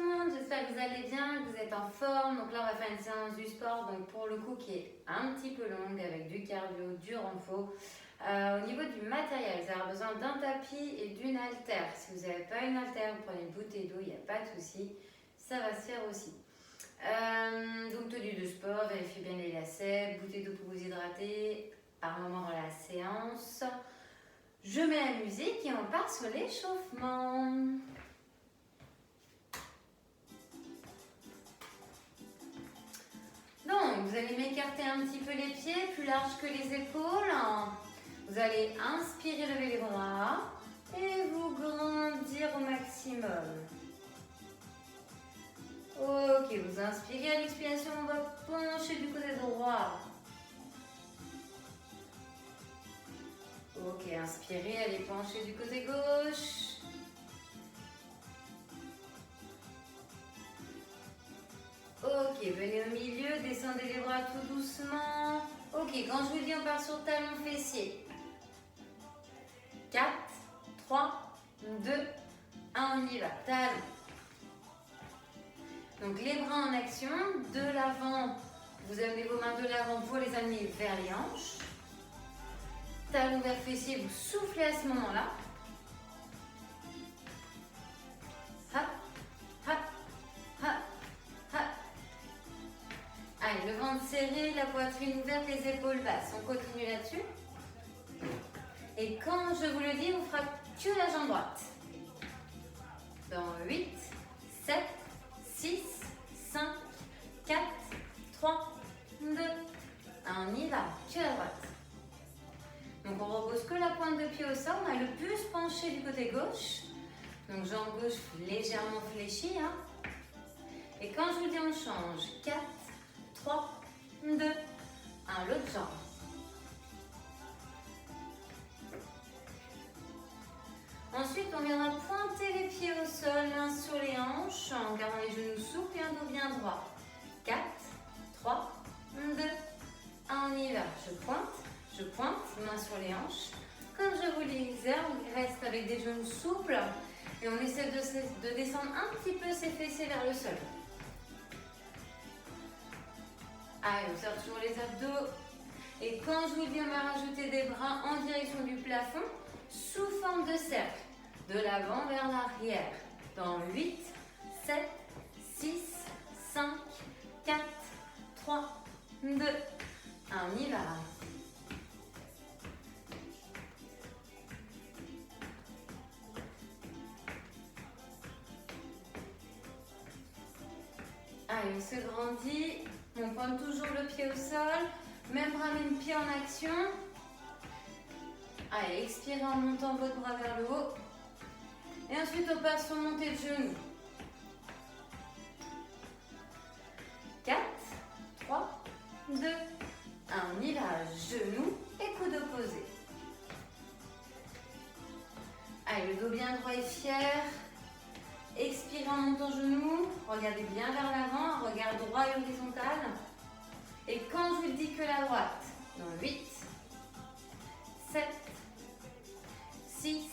monde, j'espère que vous allez bien, que vous êtes en forme. Donc là on va faire une séance du sport, donc pour le coup qui est un petit peu longue avec du cardio, du renfo. Au niveau du matériel, vous avez besoin d'un tapis et d'une haltère. Si vous n'avez pas une haltère, vous prenez une bouteille d'eau, il n'y a pas de souci, ça va se faire aussi. Donc tenue de sport, vérifiez bien les lacets, bouteille d'eau pour vous hydrater par moment dans la séance. Je mets la musique et on part sur l'échauffement. Donc, vous allez m'écarter un petit peu les pieds, plus large que les épaules. Vous allez inspirer, lever les bras et vous grandir au maximum. Ok, vous inspirez, à l'expiration, on va pencher du côté droit. Ok, inspirez, allez pencher du côté gauche. Ok, venez au milieu, descendez les bras tout doucement. Ok, quand je vous dis on part sur talon fessier. 4, 3, 2, 1, on y va. Talon. Donc les bras en action, de l'avant, vous amenez vos mains de l'avant pour les amener vers les hanches. Talon vers fessier, vous soufflez à ce moment-là. Hop, hop, hop, hop. Allez, le ventre serré, la poitrine ouverte, les épaules basses. On continue là-dessus. Et quand je vous le dis, on fera que la jambe droite. Dans 8, 7, 6, 5, 4, 3, 2, 1. On y va, que la droite. Donc on repose que la pointe de pied au sol. On a le buste penché du côté gauche. Donc jambe gauche légèrement fléchie. Hein. Et quand je vous dis on change. 4, 3, 2, 1. L'autre jambe. Ensuite, on viendra pointer les pieds au sol, mains sur les hanches, en gardant les genoux souples et un dos bien droit. 4, 3, 2, 1, on y va. Je pointe, mains sur les hanches. Comme je vous le disais, on reste avec des genoux souples et on essaie de descendre un petit peu ses fessiers vers le sol. Allez, on serre toujours les abdos. Et quand je vous dis, on va rajouter des bras en direction du plafond, sous forme de cercle, de l'avant vers l'arrière. Dans 8, 7, 6, 5, 4, 3, 2, 1. On y va. Allez, on se grandit. On pointe toujours le pied au sol. Même bras, même pied en action. Allez, expirez en montant votre bras vers le haut. Et ensuite, on passe sur montée de genoux. 4, 3, 2, 1. On y va. Genoux et coude opposé. Allez, le dos bien droit et fier. Expirez en montant genoux. Regardez bien vers l'avant. Regard droit et horizontal. Et quand je vous dis que la droite, dans 8, 7, 6,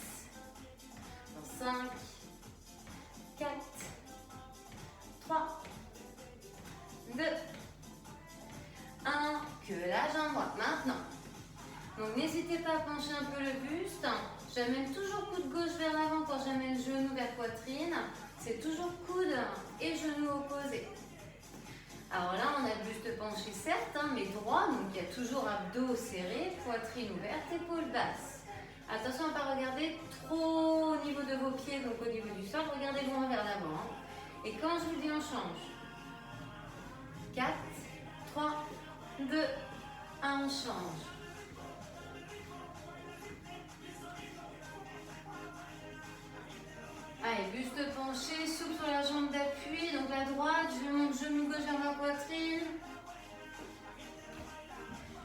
5, 4, 3, 2, 1. Que la jambe droite. Maintenant. Donc n'hésitez pas à pencher un peu le buste. J'amène toujours coude gauche vers l'avant quand j'amène genou vers poitrine. C'est toujours coude et genou opposés. Alors là, on a le buste penché certes, hein, mais droit. Donc il y a toujours abdos serrés, poitrine ouverte, épaules basses. Attention à ne pas regarder trop au niveau de vos pieds, donc au niveau du sol. Regardez loin vers l'avant. Hein. Et quand je vous dis on change. 4, 3, 2, 1, on change. Allez, buste penché, souple sur la jambe d'appui, donc la droite, je monte genou gauche vers ma poitrine.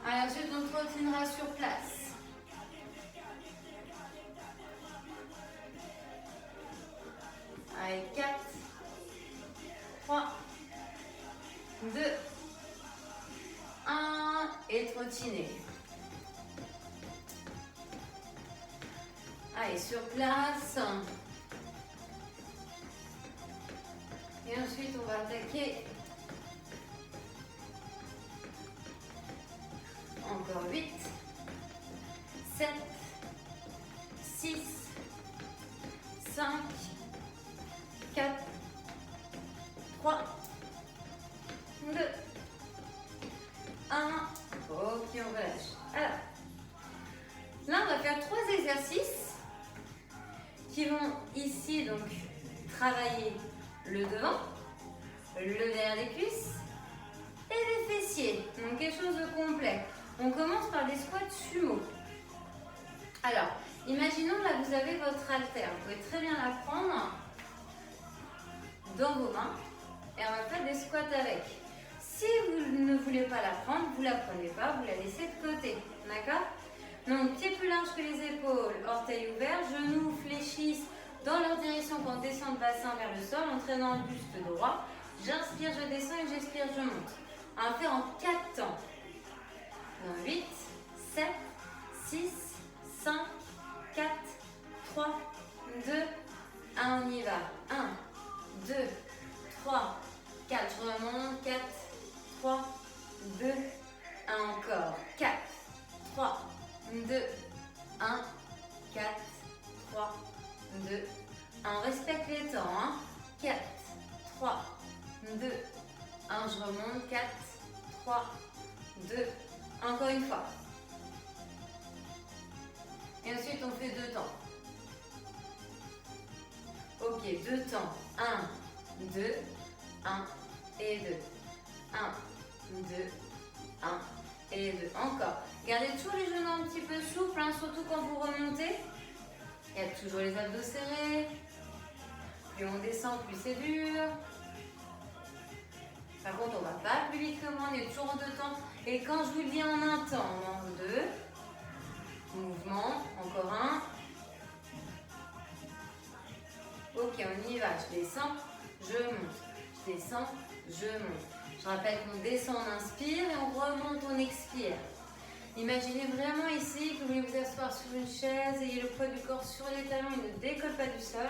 Allez, ensuite on trottinera sur place. Allez, 4, 3, 2, 1 et trottiner. Allez, sur place. Et ensuite, on va attaquer. Encore 8, 7, 6, 5, 4, 3, 2, 1. Ok, on relâche. Alors, là, on va faire 3 exercices qui vont ici, donc, travailler le devant, le derrière des cuisses et les fessiers. Donc, quelque chose de complet. On commence par des squats sumo. Alors, imaginons là, vous avez votre haltère. Vous pouvez très bien la prendre dans vos mains et on va faire des squats avec. Si vous ne voulez pas la prendre, vous ne la prenez pas, vous la laissez de côté. D'accord? Donc, pieds plus larges que les épaules, orteils ouverts, genoux fléchissent dans leur direction quand on descend le bassin vers le sol, entraînant le buste droit. J'inspire, je descends et j'expire, je monte. On va faire en 4 temps. Dans 8, 7, 6, 5, 4, 3, 2, 1, on y va. 1, 2, 3, 4, je remonte. 4, 3, 2, 1 encore. 4, 3, 2, 1, 4, 3, 2, 1. On respecte les temps. Hein. 4, 3, 2, 1. Je remonte. 4, 3, 2, 1. Encore une fois. Et ensuite, on fait 2 temps. Ok, 2 temps. 1, 2, 1 et 2. 1, 2, 1 et 2. Encore. Gardez toujours les genoux un petit peu souples, hein, surtout quand vous remontez. Il y a toujours les abdos serrés. Plus on descend, plus c'est dur. Par contre, on ne va pas plus vite que moi, on est toujours en 2 temps. Et quand je vous le dis en un temps, on en 2. Mouvement, encore un. Ok, on y va. Je descends, je monte. Je descends, je monte. Je rappelle qu'on descend, on inspire et on remonte, on expire. Imaginez vraiment ici que vous voulez vous asseoir sur une chaise, ayez le poids du corps sur les talons, il ne décolle pas du sol.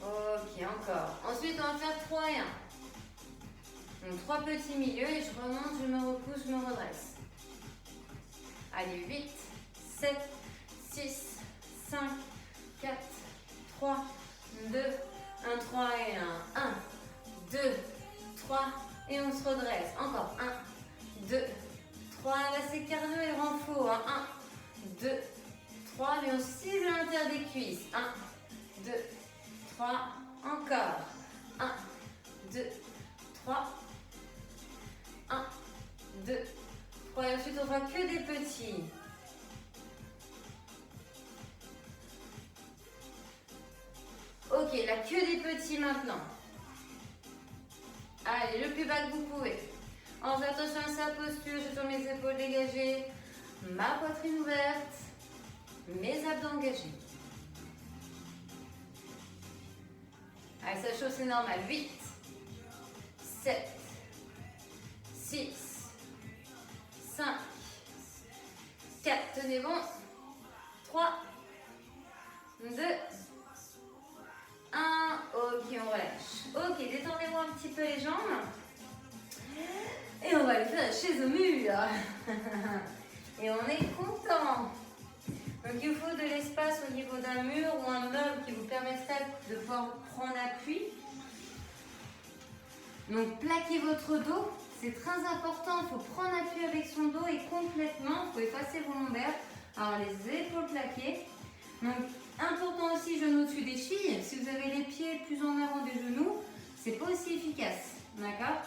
Ok, encore. Ensuite, on va faire 3 et 1. Donc 3 petits milieux et je remonte, je me repousse, je me redresse. Allez, 8, 7, 6, 5, 4, 3, 2, 1, 3 et 1. 1, 2, 3 et on se redresse. Encore 1, 2, 3. Là, c'est cardio et renfort. 1, 2, 3. Mais on cible l'intérieur des cuisses. 1, 2, 3. Encore. 1, 2, 3. 1, 2, 3. Et ensuite, on fera que des petits. Ok, là, que des petits maintenant. Allez, le plus bas que vous pouvez. On fait attention à sa posture, je tourne mes épaules dégagées, ma poitrine ouverte, mes abdos engagés. Allez, ça chauffe, c'est normal. 8, 7, 6, 5, 4, tenez bon. 3, 2, 1, ok, on relâche. Ok, détendez-moi un petit peu les jambes. Et on va aller faire la chaise au mur. Et on est content. Donc il vous faut de l'espace au niveau d'un mur ou un meuble qui vous permettrait de pouvoir prendre appui. Donc plaquez votre dos, c'est très important. Il faut prendre appui avec son dos et complètement, il faut effacer vos lombaires. Alors les épaules plaquées. Donc important aussi, genoux au-dessus des chevilles. Si vous avez les pieds plus en avant des genoux, c'est pas aussi efficace. D'accord?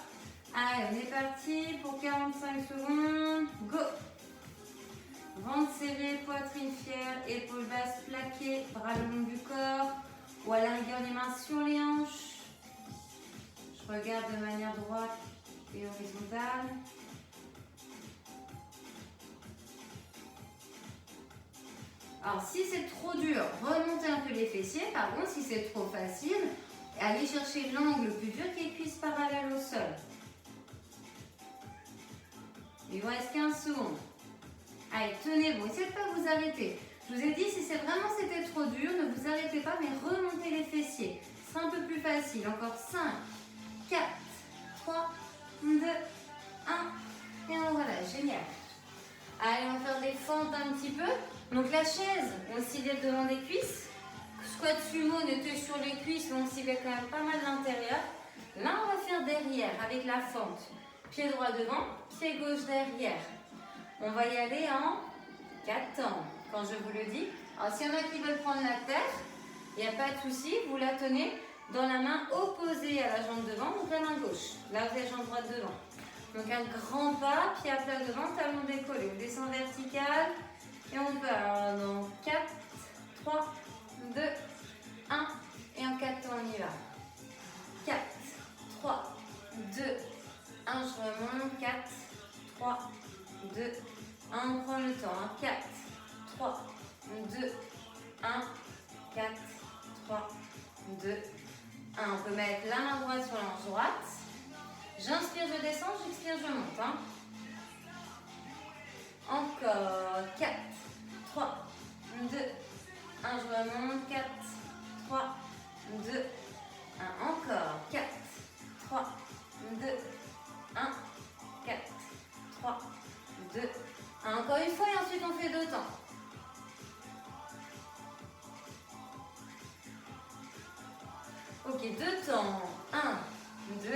Allez, on est parti pour 45 secondes. Go! Ventre serré, poitrine fière, épaules basses plaquées, bras le long du corps ou à la rigueur les mains sur les hanches. Je regarde de manière droite et horizontale. Alors si c'est trop dur, remontez un peu les fessiers. Par contre, si c'est trop facile, allez chercher l'angle le plus dur qui est cuisse parallèle au sol. Il vous reste 15 secondes. Allez, tenez bon, essayez de ne pas vous arrêter. Je vous ai dit, si c'est vraiment c'était trop dur, ne vous arrêtez pas, mais remontez les fessiers. Ce sera un peu plus facile. Encore 5, 4, 3, 2, 1. Et voilà, génial. Allez, on va faire des fentes un petit peu. Donc la chaise, on cible devant des cuisses. Squat sumo, on était sur les cuisses, mais on cible quand même pas mal l'intérieur. Là, on va faire derrière avec la fente. Pied droit devant, pied gauche derrière. On va y aller en 4 temps, quand je vous le dis. Alors, s'il y en a qui veulent prendre la terre, il n'y a pas de souci, vous la tenez dans la main opposée à la jambe devant, donc la main gauche. Là, vous avez la jambe droite devant. Donc, un grand pas, pied à plat devant, talon décollé. On descend vertical et on peut. Alors, dans 4, 3, 2, 1. Et en 4 temps, on y va. 4, 3, 2, 1. Je remonte. 4, 3, 2, 1. On prend le temps. 4, 3, 2, 1. 4, 3, 2, 1. On peut mettre la main droite sur la hanche droite. J'inspire, je descends, j'expire, je monte. Hein. Encore 4, 3, 2, 1. Je remonte. 4, 3, 2, 1. Encore 4, 3, 2, 1. 4, 3, 2, 1. Encore une fois et ensuite on fait 2 temps. Ok, 2 temps. 1, 2,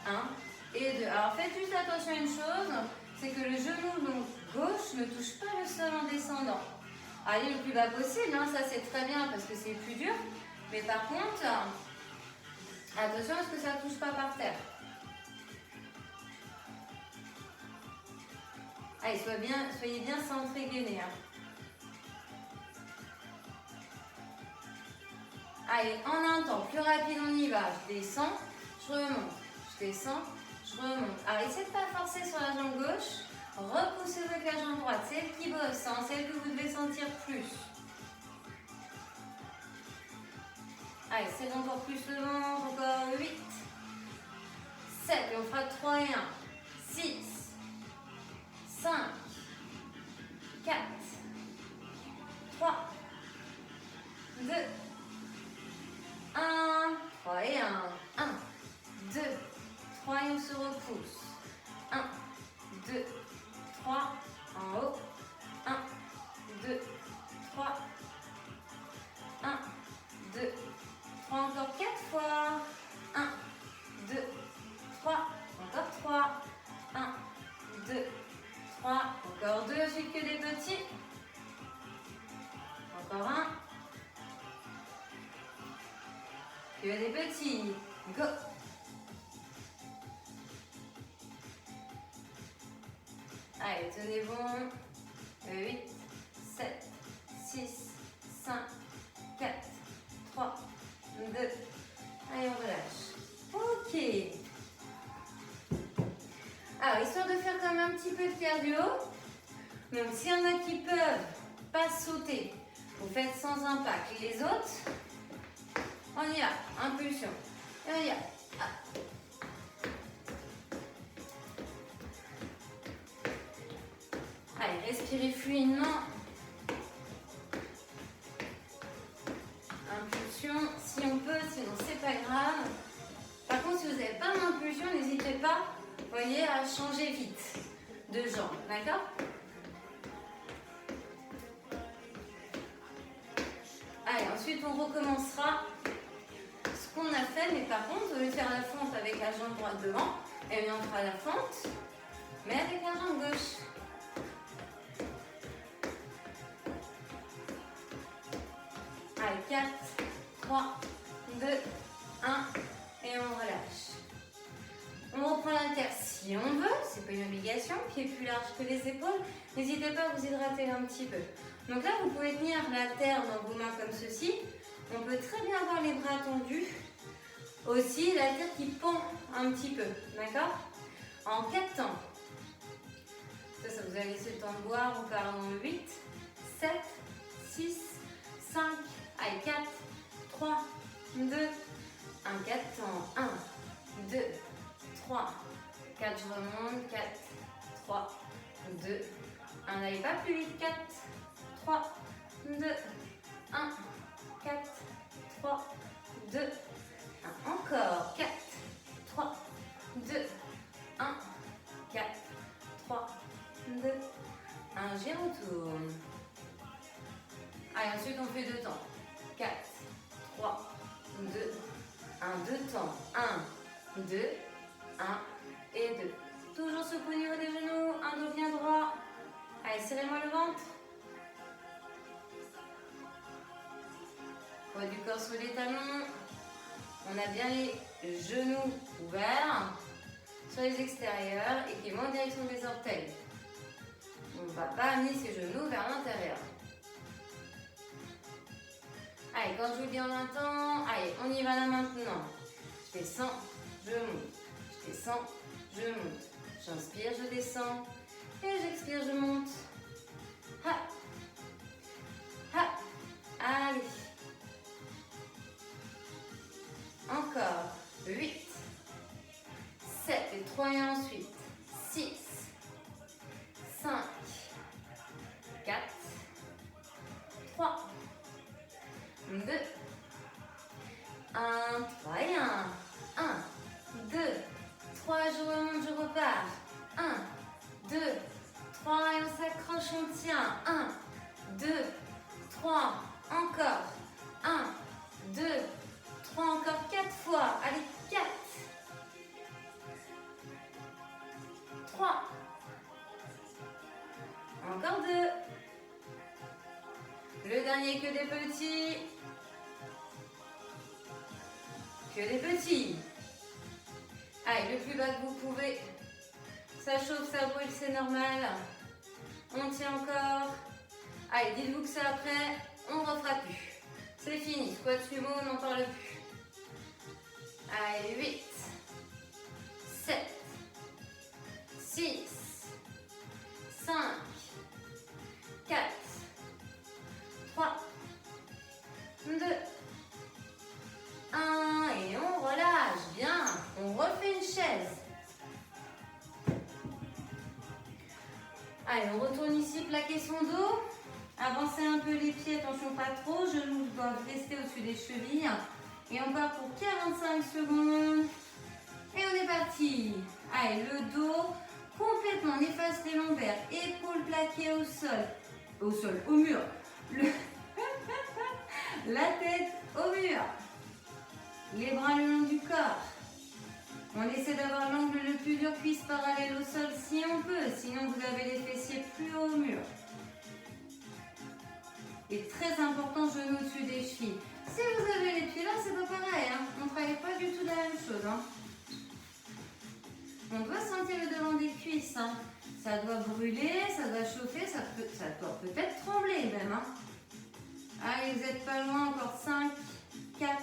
1 et 2. Alors faites juste attention à une chose, c'est que le genou donc, gauche ne touche pas le sol en descendant. Allez le plus bas possible, hein, ça c'est très bien parce que c'est plus dur. Mais par contre, attention à ce que ça ne touche pas par terre. Allez, soyez bien centré gainé. Hein. Allez, en un temps, plus rapide on y va. Je descends, je remonte. Je descends, je remonte. Alors, essayez de ne pas forcer sur la jambe gauche. Repoussez avec la jambe droite. Celle qui bosse, hein, celle que vous devez sentir plus. Allez, c'est encore plus le ventre. Encore 8, 7. Et on fera 3 et 1. 6, 5, 4, 3, 2, 1, 3 et 1. 1, 2, 3 et on se repousse. 1, 2, 3, en haut. 1, 2, 3. 1, 2, 3, encore 4 fois. 1, 2, 3, encore 3. 1, 2, 3, encore 2, ensuite que des petits. Encore 1. Que des petits. Go. Allez, tenez bon. 8, 7, 6, 5, 4, 3, 2. Allez, on relâche. Ok. Alors, histoire de faire comme un petit peu de cardio. Donc, s'il y en a qui peuvent pas sauter, vous faites sans impact. Les autres, on y va. Impulsion. Et on y va. Allez, respirez fluidement. Impulsion, si on peut, sinon c'est pas grave. Par contre, si vous n'avez pas d'impulsion, n'hésitez pas, voyez, à changer vite de jambe, d'accord? Allez, ensuite on recommencera ce qu'on a fait, mais par contre, au lieu de faire la fente avec la jambe droite devant, et bien on fera la fente, mais avec la jambe gauche. Allez, 4, 3, 2, 1, et on relâche. On reprend l'inter si on veut, c'est pas une obligation, pied plus large que les épaules. N'hésitez pas à vous hydrater un petit peu. Donc là, vous pouvez tenir la terre dans vos mains comme ceci. On peut très bien avoir les bras tendus. Aussi, la terre qui pend un petit peu, d'accord? En 4 temps. Ça vous a laissé le temps de boire. Encore en 8, 7, 6, 5, allez, 4, 3, 2, 1, 4 temps. 1, 2, 3, 4, je remonte, 4, 3, 2, 1, n'allez pas plus vite. 4, 3, 2, 1, 4, 3, 2, 1. Encore. 4, 3, 2, 1, 4, 3, 2, 1. J'y retourne. Allez, ensuite on fait 2 temps. 4, 3, 2, 1. 2 temps. 1, 2, 1 et 2. Toujours souple au niveau des genoux. Un dos bien droit. Allez, serrez-moi le ventre. Poids du corps sur les talons. On a bien les genoux ouverts sur les extérieurs et qui vont en direction des orteils. On ne va pas amener ses genoux vers l'intérieur. Allez, quand je vous dis en même temps, allez, on y va là maintenant. Je descends, je monte. Je descends, je monte. J'inspire, je descends. Et j'expire, je monte. Ha. Ha. Allez. Encore. 8. 7. Et 3 et ensuite. 6. 5. 4. 3. 2. 1. 3 et 1. 1. 2. 3. Je remonte, je repars. 1. 2. 3. Et on s'accroche, on tient. 1. 2. 3. Encore. 1. 2. 3. Encore 4 fois. Allez, 4. 3. Encore 2. Le dernier, que des petits. Que des petits. Allez, le plus bas que vous pouvez. Ça chauffe, ça brûle, c'est normal. On tient encore. Allez, dites-vous que ça après, on ne refera plus. C'est fini. Squat sumo, on n'en parle plus. Allez, 8, 7, 6, 5, 4, 3, 2, 1. Et on relâche. Bien. On refait une chaise. Allez, on retourne ici, plaquer son dos. Avancez un peu les pieds, attention pas trop. Genoux doivent rester au-dessus des chevilles. Et on part pour 45 secondes. Et on est parti. Allez, le dos complètement. On efface les lombaires. Épaules plaquées au sol. Au mur. La tête au mur. Les bras le long du corps. On essaie d'avoir l'angle le plus dur, cuisse parallèle au sol si on peut. Sinon, vous avez les fessiers plus haut au mur. Et très important, genoux au-dessus des chevilles. Si vous avez les pieds là, c'est pas pareil. Hein. On ne travaille pas du tout la même chose. Hein. On doit sentir le devant des cuisses. Hein. Ça doit brûler, ça doit chauffer, ça doit peut-être trembler même. Hein. Allez, vous n'êtes pas loin. Encore 5, 4,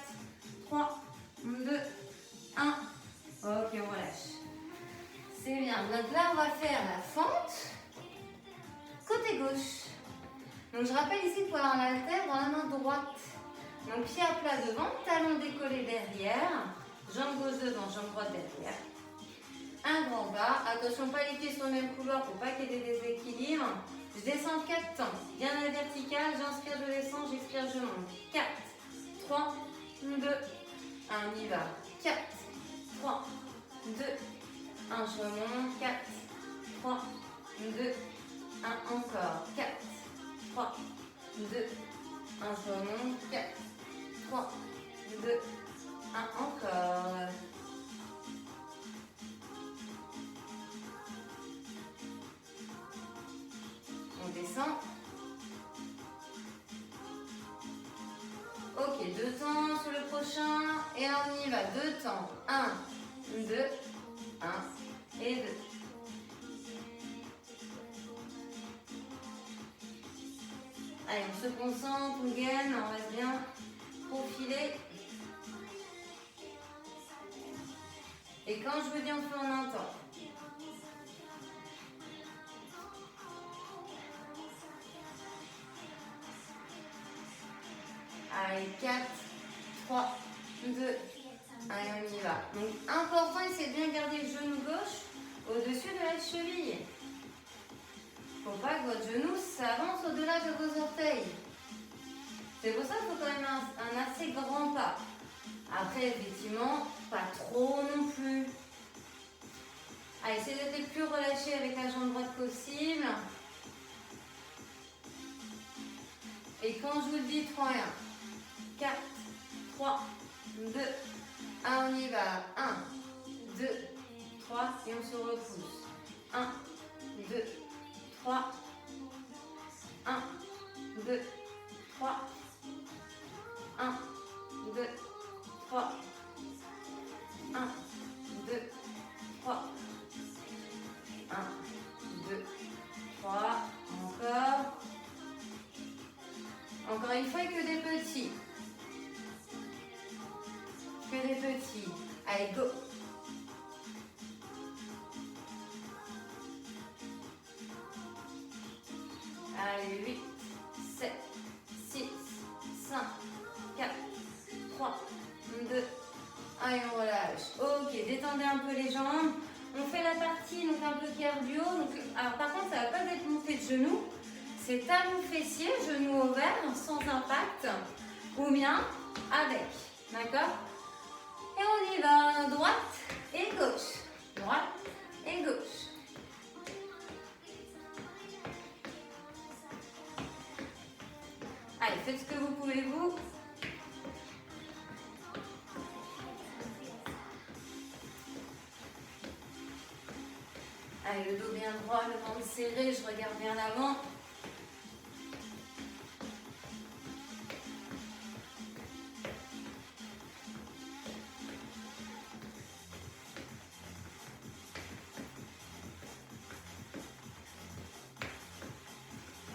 3, 2, 1. Ok, on relâche. C'est bien. Donc là, on va faire la fente côté gauche. Donc je rappelle ici de pouvoir un haltère dans la main droite. Donc pied à plat devant, talon décollé derrière, jambe gauche devant, jambe droite derrière. Un grand pas. Attention, pas les pieds sur le même couloir pour pas qu'il y ait des déséquilibres. Je descends 4 temps. Bien à la verticale, j'inspire, je descends, j'expire, je monte. 4, 3, 2, 1, on y va. 4, 3, 2, 1, je remonte. 4, 3, 2, 1, encore. 4, 3, 2, 1, je remonte. 4, 3, 2, 1, encore. On descend. Ok, 2 temps sur le prochain. Et on y va. 2 temps. 1, 2, 1 et 2. Allez, on se concentre, on gaine, on reste bien profilé. Et quand je vous dis, on fait en un temps. Allez, 4, 3, 2, allez, on y va. Donc, important, c'est de bien garder le genou gauche au-dessus de la cheville. Pour faut pas que votre genou s'avance au-delà de vos orteils. C'est pour ça qu'il faut quand même un assez grand pas. Après, effectivement, pas trop non plus. Allez, essayez d'être le plus relâché avec la jambe droite possible. Et quand je vous le dis, 3 et 1. 4, 3, 2, 1, on y va. 1, 2, 3 et on se repousse. 1, 2, 3. 1, 2, 3. 1, 2, 3. 1, 2, 3. 1, 2, 3. Encore. Encore une fois, que des petits. Que des petits. Allez, go. Allez, 8, 7, 6, 5, 4, 3, 2, 1 et on relâche. Ok, détendez un peu les jambes. On fait la partie donc un peu cardio. Donc, alors par contre, ça ne va pas être montée de genoux. C'est talon fessier, genou ouvert, sans impact. Ou bien avec. D'accord? Et on y va. Droite et gauche. Droite et gauche. Allez, faites ce que vous pouvez vous. Allez, le dos bien droit, le ventre serré, je regarde bien l'avant.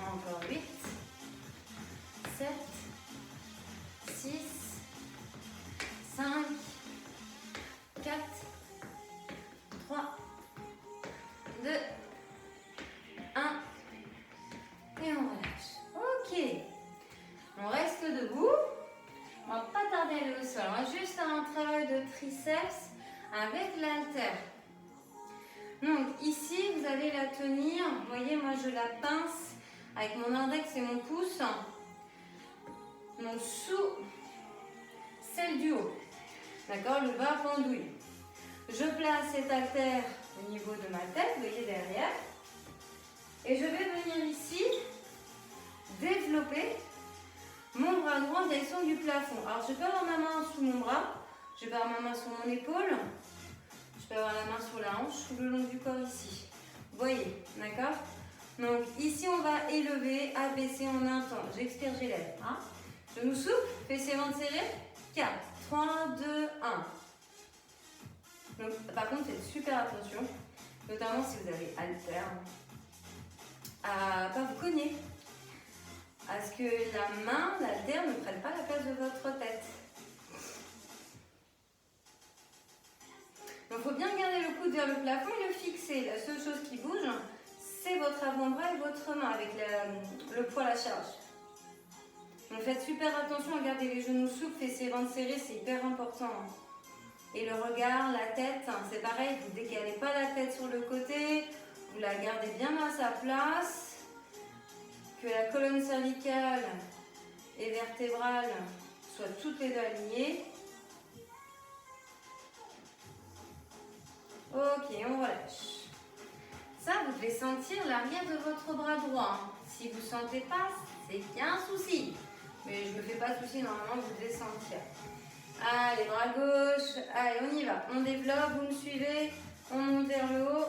Encore 8, 7, 6, 5, 4, 3, 2, 1. Et on relâche. Ok. On reste debout. On va pas tarder à aller au sol. On va juste faire un travail de triceps avec l'haltère. Donc ici, vous allez la tenir. Vous voyez, moi je la pince avec mon index et mon pouce. Donc sous celle du haut. D'accord? Le bas pendouille. Je place cette haltère au niveau de ma tête, vous voyez derrière. Et je vais venir ici développer mon bras droit en direction du plafond. Alors je peux avoir ma main sous mon bras, je peux avoir ma main sur mon épaule, je peux avoir la main sur la hanche ou le long du corps ici. Vous voyez, d'accord? Donc ici on va élever, abaisser en un temps. J'expire, j'élève. Hein? Genou souple, fessier ventre serré. 4, 3, 2, 1. Donc, par contre, faites super attention, notamment si vous avez haltère, à ne pas vous cogner. À ce que la main, l'haltère, ne prenne pas la place de votre tête. Donc, il faut bien garder le coude vers le plafond et le fixer. La seule chose qui bouge, c'est votre avant-bras et votre main avec le poids à la charge. Donc, faites super attention à garder les genoux souples, fessiers ventre serré, c'est hyper important. Et le regard, la tête, c'est pareil, vous ne décalez pas la tête sur le côté, vous la gardez bien à sa place. Que la colonne cervicale et vertébrale soient toutes les deux alignées. Ok, on relâche. Ça, vous devez sentir l'arrière de votre bras droit. Si vous ne sentez pas, c'est qu'il y a un souci. Mais je ne me fais pas de souci, normalement, vous devez sentir. Allez, bras gauche. Allez, on y va. On développe, vous me suivez. On monte vers le haut.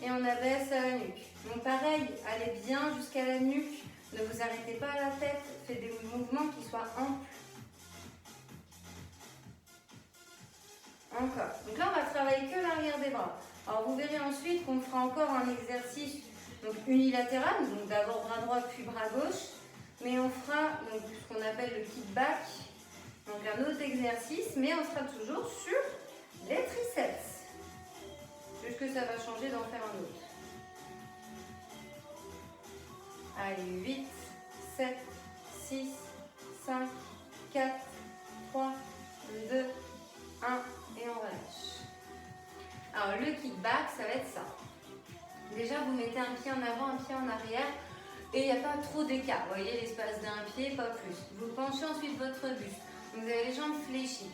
Et on abaisse à la nuque. Donc pareil, allez bien jusqu'à la nuque. Ne vous arrêtez pas à la tête. Faites des mouvements qui soient amples. Encore. Donc là, on va travailler que l'arrière des bras. Alors vous verrez ensuite qu'on fera encore un exercice donc unilatéral. Donc d'abord bras droit puis bras gauche. Mais on fera donc, ce qu'on appelle le kickback. Donc un autre exercice. Mais on sera toujours sur les triceps. Juste que ça va changer d'en faire un autre. Allez, 8, 7, 6, 5, 4, 3, 2, 1 et on relâche. Alors le kickback, ça va être ça. Déjà, vous mettez un pied en avant, un pied en arrière et il n'y a pas trop d'écart. Vous voyez l'espace d'un pied, pas plus. Vous penchez ensuite votre buste. Vous avez les jambes fléchies.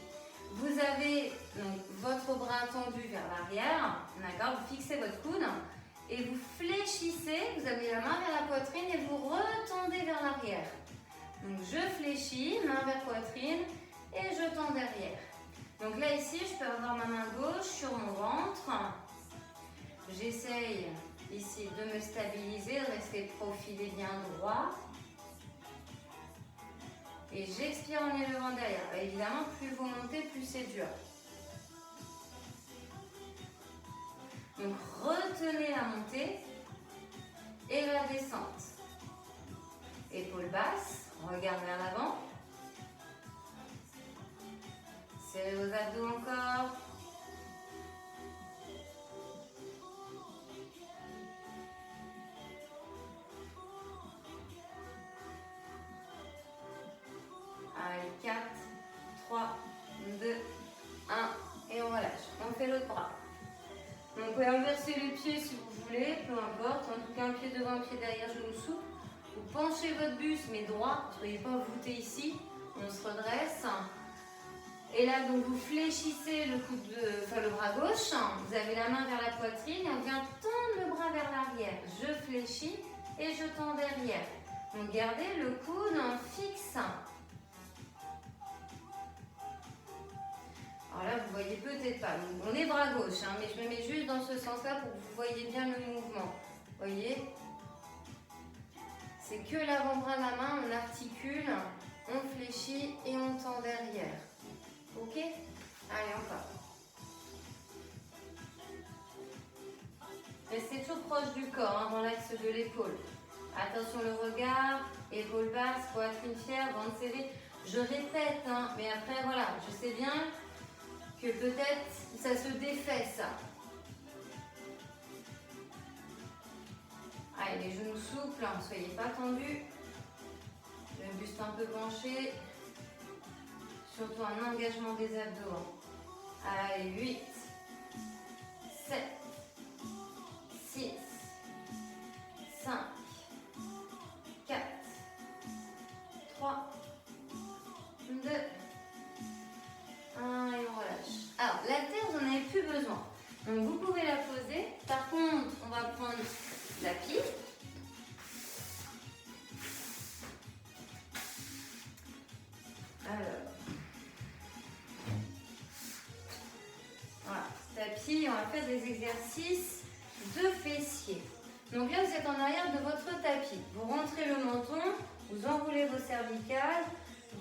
Vous avez donc, votre bras tendu vers l'arrière. D'accord? Vous fixez votre coude et vous fléchissez. Vous avez la main vers la poitrine et vous retendez vers l'arrière. Donc je fléchis, main vers poitrine et je tends derrière. Donc là ici, je peux avoir ma main gauche sur mon ventre. J'essaye ici de me stabiliser, de rester profilé bien droit. Et j'expire en élevant derrière. Évidemment, plus vous montez, plus c'est dur. Donc retenez la montée et la descente. Épaules basses, regard vers l'avant. Serrez vos abdos encore. Allez, 4, 3, 2, 1 et on relâche. On fait l'autre bras. Donc vous pouvez inverser les pieds si vous voulez, peu importe. En tout cas, un pied devant, un pied derrière, genou souple. Vous penchez votre buste, mais droit. Ne soyez pas voûté ici. On se redresse. Et là, donc vous fléchissez le bras gauche. Vous avez la main vers la poitrine et on vient tendre le bras vers l'arrière. Je fléchis et je tends derrière. Donc gardez le coude fixe. Alors là, vous voyez peut-être pas. Donc, on est bras gauche, mais je me mets juste dans ce sens-là pour que vous voyez bien le mouvement. Vous voyez? C'est que l'avant-bras de la main, on articule, on fléchit et on tend derrière. Ok? Allez, encore. Restez toujours proche du corps, dans l'axe de l'épaule. Attention le regard, épaules basses, poitrine fière, ventre serré. Je répète, mais après, voilà, je sais bien que peut-être ça se défait, ça. Allez, les genoux souples, ne soyez pas tendus. Le buste un peu penché. Surtout un engagement des abdos. Allez, 8, 7, 6, 5, 4, 3, 2, 1 et on relâche. Alors, la terre, vous n'en avez plus besoin. Donc, vous pouvez la poser. Par contre, on va prendre l'appui. Alors, voilà, tapis, on va faire des exercices de fessiers. Donc là, vous êtes en arrière de votre tapis. Vous rentrez le menton, vous enroulez vos cervicales,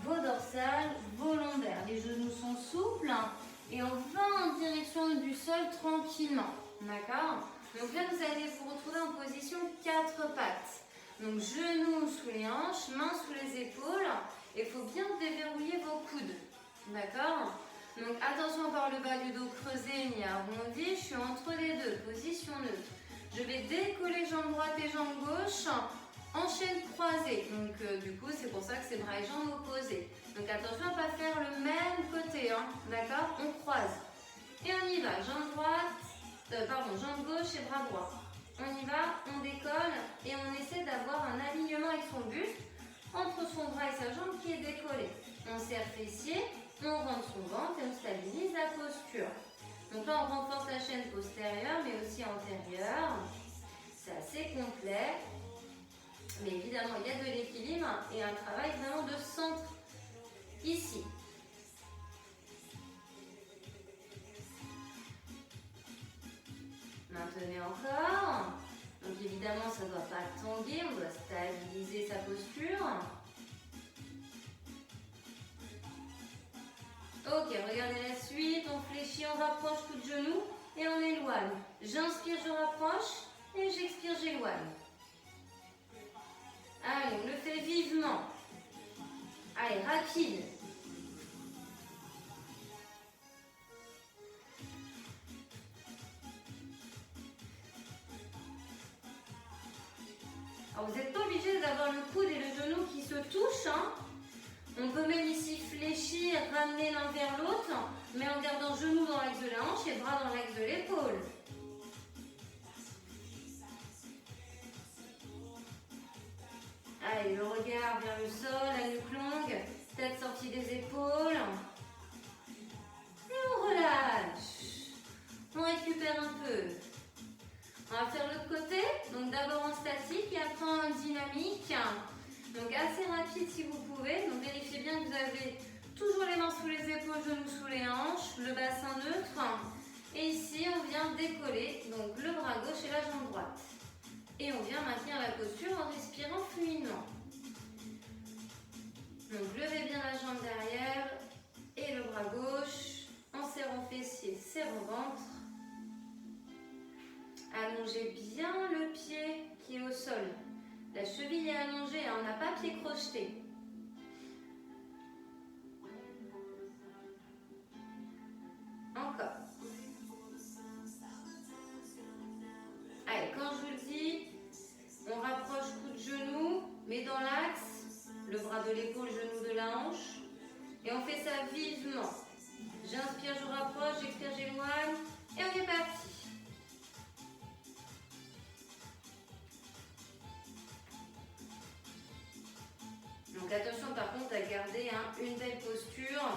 vos dorsales, vos lombaires. Les genoux sont souples et on va en direction du sol tranquillement. D'accord? Donc là, vous allez vous retrouver en position 4 pattes. Donc genoux sous les hanches, mains sous les épaules. Il faut bien déverrouiller vos coudes. D'accord? Donc attention par le bas du dos creusé, ni arrondi. Je suis entre les deux, position neutre. Je vais décoller jambe droite et jambe gauche en chaîne croisée. Donc du coup, c'est pour ça que c'est bras et jambes opposés. Donc attention à ne pas faire le même côté. D'accord? On croise. Et on y va. Jambe jambe gauche et bras droit. On y va, on décolle et on essaie d'avoir un alignement avec son buste entre son bras et sa jambe qui est décollée. On serre fessier, on rentre son ventre et on stabilise la posture. Donc là, on renforce la chaîne postérieure mais aussi antérieure. C'est assez complet. Mais évidemment, il y a de l'équilibre et un travail vraiment de centre ici. Maintenez encore. Donc évidemment, ça ne doit pas tanguer, on doit stabiliser sa posture. Ok, regardez la suite, on fléchit, on rapproche coup de genou et on éloigne. J'inspire, je rapproche et j'expire, j'éloigne. Allez, on le fait vivement. Allez, rapide. Alors, vous n'êtes pas obligé d'avoir le coude et le genou qui se touchent. On peut même ici fléchir, ramener l'un vers l'autre, mais en gardant genou dans l'axe de la hanche et bras dans l'axe de l'épaule. Allez, le regard vers le sol, la nuque longue, tête sortie des épaules. Et on relâche. On récupère un peu. On va faire l'autre côté. Donc d'abord en statique et après en dynamique. Donc assez rapide si vous pouvez. Donc vérifiez bien que vous avez toujours les mains sous les épaules, genoux sous les hanches, le bassin neutre. Et ici, on vient décoller donc le bras gauche et la jambe droite. Et on vient maintenir la posture en respirant fluidement. Donc levez bien la jambe derrière et le bras gauche en serrant fessier, serrant ventre. Allongez bien le pied qui est au sol. La cheville est allongée, on n'a pas pied crocheté. Encore. Allez, quand je vous le dis, on rapproche coup de genou, mais dans l'axe, le bras de l'épaule, genou de la hanche. Et on fait ça vivement. J'inspire, je rapproche, j'expire, j'éloigne. Et on est parti. Donc attention par contre à garder une belle posture.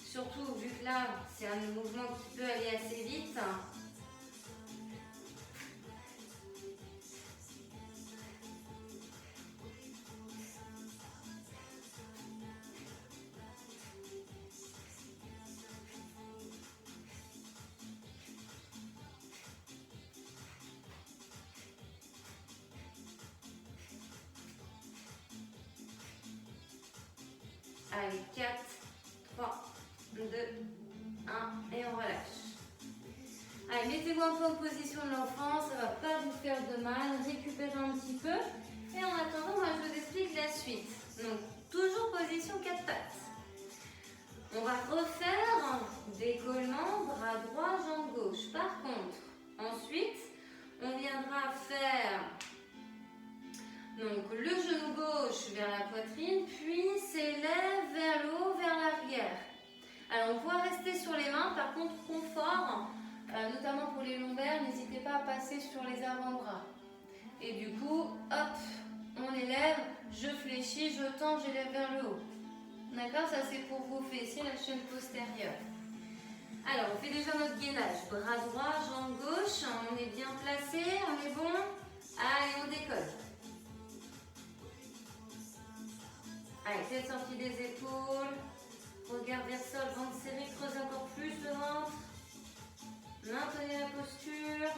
Surtout vu que là, c'est un mouvement qui peut aller assez vite. Allez, 4, 3, 2, 1 et on relâche. Allez, mettez-vous un peu en position de l'enfant, ça ne va pas vous faire de mal. Récupérez un petit peu. Et en attendant, moi je vous explique la suite. Donc, toujours position 4 pattes. On va refaire décollement, bras droit, jambe gauche. Par contre, ensuite, on viendra faire donc le genou gauche vers la poitrine, puis s'élève vers le haut, vers l'arrière. Alors on pourra rester sur les mains, par contre confort, notamment pour les lombaires, n'hésitez pas à passer sur les avant-bras. Et du coup, hop, on élève, je fléchis, je tends, j'élève vers le haut. D'accord, ça c'est pour vos fessiers, la chaîne postérieure. Alors on fait déjà notre gainage, bras droit, jambe gauche, on est bien placé, on est bon. Allez, on décolle. Allez, tête sortie des épaules, regard vers le sol, ventre serré, creusez encore plus le ventre. Maintenez la posture.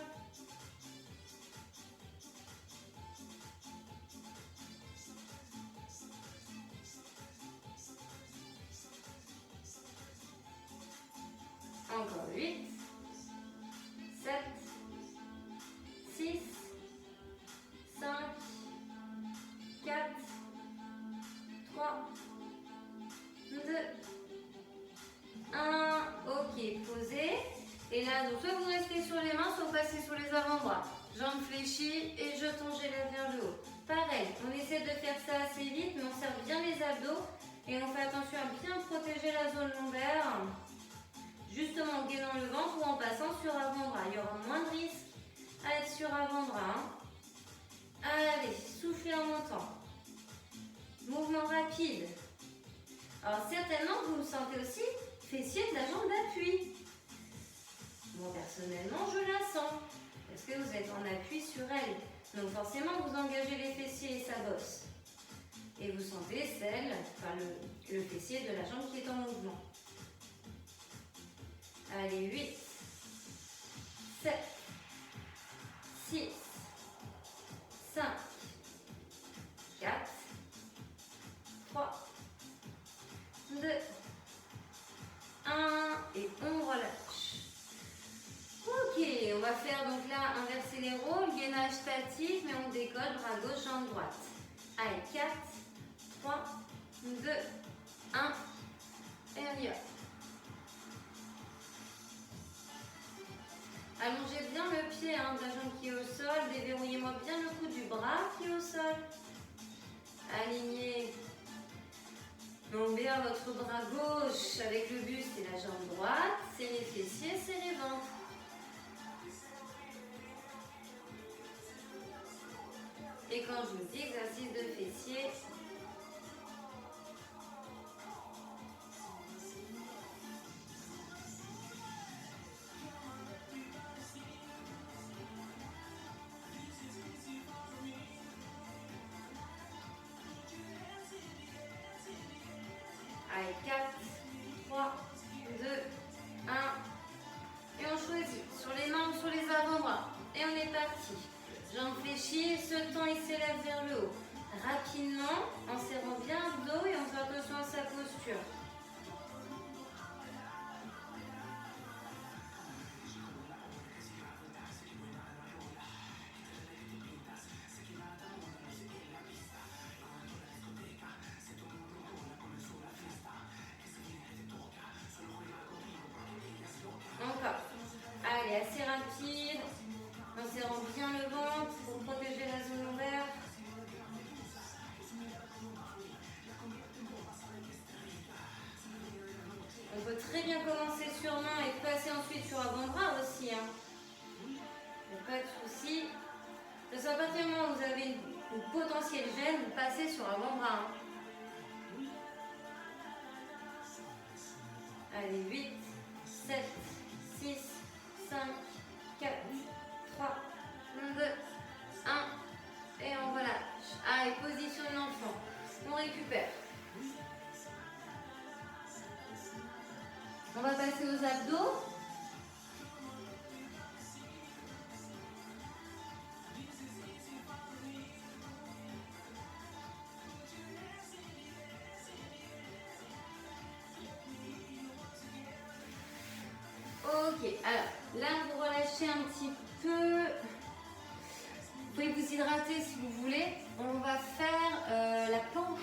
Encore 8, 7, 6, 5, 4, 3, 2, 1. Ok, posez. Et là, donc, soit vous restez sur les mains, soit vous passez sur les avant-bras. Jambes fléchies et je tends, j'élève vers le haut. Pareil, on essaie de faire ça assez vite, mais on serre bien les abdos. Et on fait attention à bien protéger la zone lombaire. Justement en gainant le ventre ou en passant sur avant-bras. Il y aura moins de risque à être sur avant-bras. Allez, soufflez en montant. Mouvement rapide. Alors certainement, vous me sentez aussi fessier de la jambe d'appui. Moi personnellement, je la sens. Parce que vous êtes en appui sur elle. Donc forcément, vous engagez les fessiers et sa bosse. Et vous sentez le fessier de la jambe qui est en mouvement. Allez, 8, 7, 6, 5, 4, 3, 2, 1 et on relâche. Ok, on va faire donc là inverser les rôles, gainage statique, mais on décolle, bras gauche, jambe droite. Allez, 4, 3, 2, 1 et on y va. Allongez bien le pied de la jambe qui est au sol. Déverrouillez-moi bien le cou du bras qui est au sol. Alignez donc bien votre bras gauche avec le buste et la jambe droite. Serrez les fessiers, serrez les ventres. Et quand je vous dis exercice de fessier, allez, 4, 3, 2, 1. Et on choisit sur les mains ou sur les avant-bras. Et on est parti. Jambes fléchies, ce temps il s'élève vers le haut. Rapidement, en serrant bien le dos et en faisant attention à sa posture. Encore. Allez, assez rapide. En serrant bien le ventre pour protéger la zone lombaire. On peut très bien commencer sur main et passer ensuite sur avant-bras aussi. Pas de souci. De toute façon, à partir du moment où vous avez une potentielle gêne, vous passez sur avant-bras. Allez, 8, 7, 6, 5, 4, 3, 2, 1. Et on relâche. Allez, position de l'enfant. On récupère. On va passer aux abdos. Ok, alors là vous relâchez un petit peu. Vous pouvez vous hydrater si vous voulez. On va faire la planche.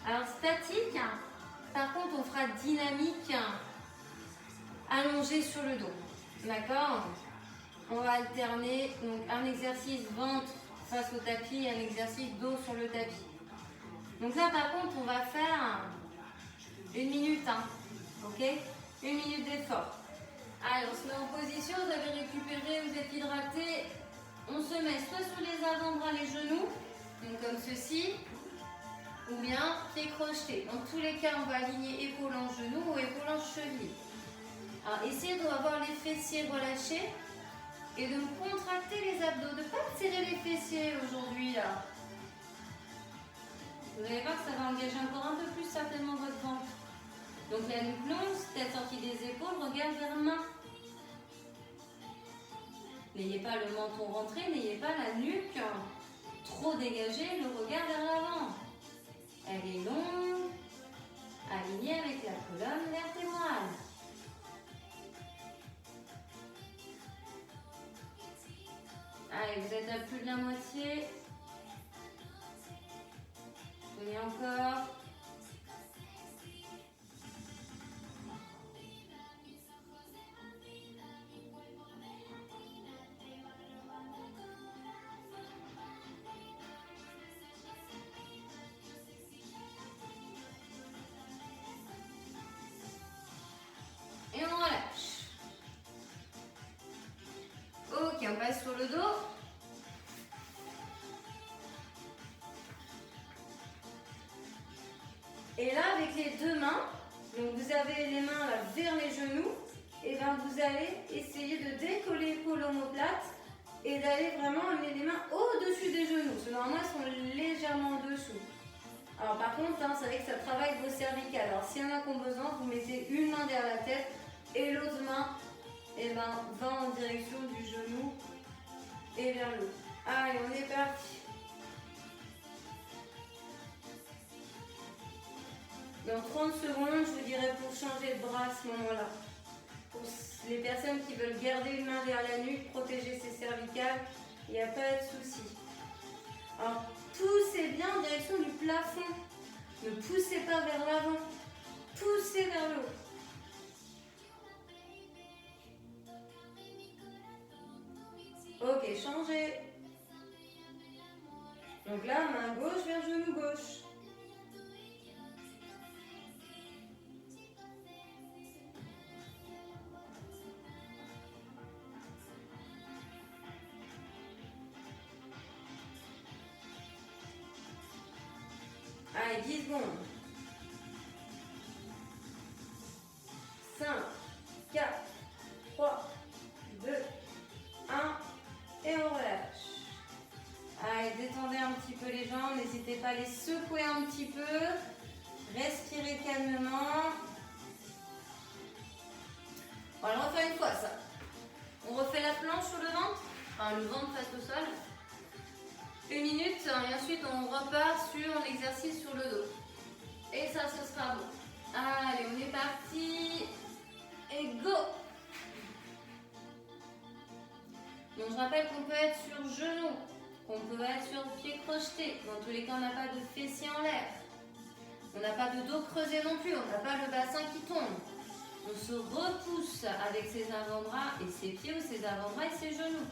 Alors statique, par contre on fera dynamique, allongé sur le dos. D'accord? On va alterner donc un exercice ventre face au tapis et un exercice dos sur le tapis. Donc là par contre on va faire 1 minute. Ok, 1 minute d'effort. Allez, on se met en position, vous avez récupéré, vous êtes hydraté. On se met soit sur les avant-bras, les genoux, donc comme ceci, ou bien pieds crochetés. Dans tous les cas, on va aligner épaule en genou ou épaule en cheville. Alors, essayez d'avoir les fessiers relâchés et de contracter les abdos, de ne pas serrer les fessiers aujourd'hui là. Vous allez voir que ça va engager encore un peu plus certainement votre ventre. Donc la nuque longue, tête sortie des épaules, regard vers la main. N'ayez pas le menton rentré, n'ayez pas la nuque trop dégagée, le regard vers l'avant. Elle est longue, alignée avec la colonne vertébrale. Allez, vous êtes à plus de la moitié. Tenez encore. Et on relâche. Ok, on passe sur le dos. Et là, avec les deux mains, donc vous avez les mains là, vers les genoux, et bien vous allez essayer de décoller l'épaule omoplate et d'aller vraiment amener les mains au-dessus des genoux. Parce que normalement, elles sont légèrement en dessous. Alors par contre, c'est vrai que ça travaille vos cervicales. Alors s'il y en a qui ont besoin, vous mettez une main derrière la tête et l'autre main va en direction du genou et vers le haut. Allez, on est parti. Dans 30 secondes, je vous dirai pour changer de bras à ce moment-là. Pour les personnes qui veulent garder une main derrière la nuque, protéger ses cervicales, il n'y a pas de souci. Alors, poussez bien en direction du plafond. Ne poussez pas vers l'avant. Poussez vers le haut. Ok, changez. Donc là, main gauche vers genou gauche. Allez, 10 secondes. 5, 4, 3, 2, 1. Et on relâche. Allez, détendez un petit peu les jambes. N'hésitez pas à les secouer un petit peu. Respirez calmement. On va le refaire une fois, ça. On refait la planche sur le ventre. Enfin, le ventre face au sol. 1 minute et ensuite on repart sur un exercice sur le dos. Et ça, ce sera bon. Allez, on est parti. Et go! Donc je rappelle qu'on peut être sur genou, qu'on peut être sur pied crocheté. Dans tous les cas, on n'a pas de fessiers en l'air. On n'a pas de dos creusé non plus. On n'a pas le bassin qui tombe. On se repousse avec ses avant-bras et ses pieds ou ses avant-bras et ses genoux.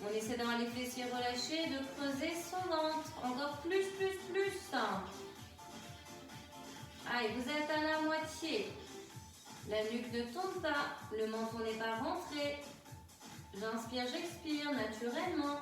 On essaie d'avoir les fessiers relâchés, de creuser son ventre. Encore plus. Allez, vous êtes à la moitié. La nuque ne tombe pas. Le menton n'est pas rentré. J'inspire, j'expire naturellement.